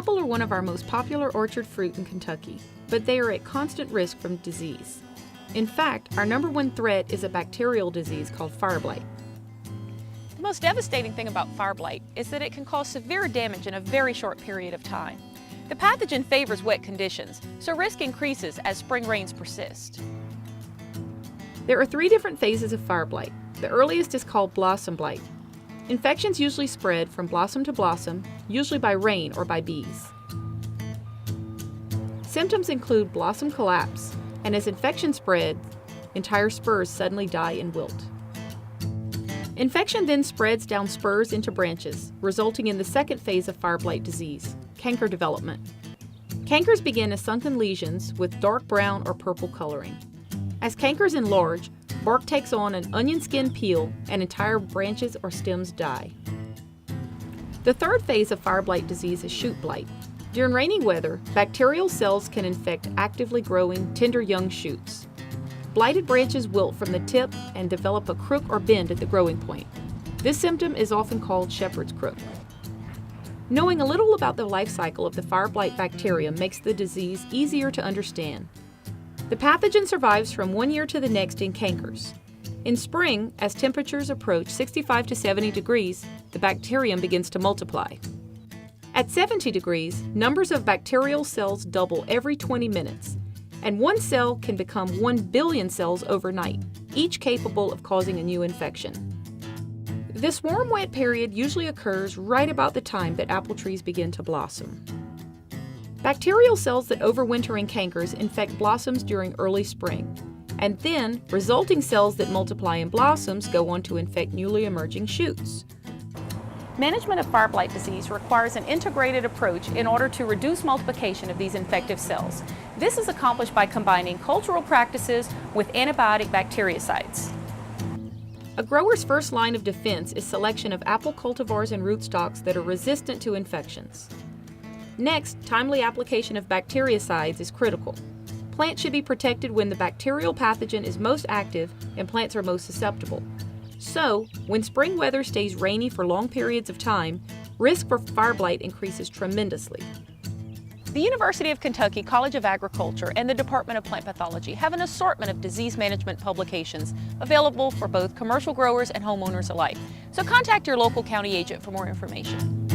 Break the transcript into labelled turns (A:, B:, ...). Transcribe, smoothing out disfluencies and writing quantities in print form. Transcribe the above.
A: apple are one of our most popular orchard fruit in Kentucky, but they are at constant risk from disease. In fact, our #1 threat is a bacterial disease called fire blight.
B: The most devastating thing about fire blight is that it can cause severe damage in a very short period of time. The pathogen favors wet conditions, so risk increases as spring rains persist.
A: There are 3 different phases of fire blight. The earliest is called blossom blight. Infections usually spread from blossom to blossom, usually by rain or by bees. Symptoms include blossom collapse, and as infection spreads, entire spurs suddenly die and wilt. Infection then spreads down spurs into branches, resulting in the second phase of fire blight disease, canker development. Cankers begin as sunken lesions with dark brown or purple coloring. As cankers enlarge, bark takes on an onion skin peel and entire branches or stems die. The third phase of fire blight disease is shoot blight. During rainy weather, bacterial cells can infect actively growing, tender young shoots. Blighted branches wilt from the tip and develop a crook or bend at the growing point. This symptom is often called shepherd's crook. Knowing a little about the life cycle of the fire blight bacteria makes the disease easier to understand. The pathogen survives from one year to the next in cankers. In spring, as temperatures approach 65 to 70 degrees, the bacterium begins to multiply. At 70 degrees, numbers of bacterial cells double every 20 minutes, and one cell can become 1 billion cells overnight, each capable of causing a new infection. This warm, wet period usually occurs right about the time that apple trees begin to blossom. Bacterial cells that overwinter in cankers infect blossoms during early spring, and then resulting cells that multiply in blossoms go on to infect newly emerging shoots.
B: Management of fire blight disease requires an integrated approach in order to reduce multiplication of these infective cells. This is accomplished by combining cultural practices with antibiotic bactericides.
A: A grower's first line of defense is selection of apple cultivars and rootstocks that are resistant to infections. Next, timely application of bactericides is critical. Plants should be protected when the bacterial pathogen is most active and plants are most susceptible. So, when spring weather stays rainy for long periods of time, risk for fire blight increases tremendously.
B: The University of Kentucky College of Agriculture and the Department of Plant Pathology have an assortment of disease management publications available for both commercial growers and homeowners alike. So contact your local county agent for more information.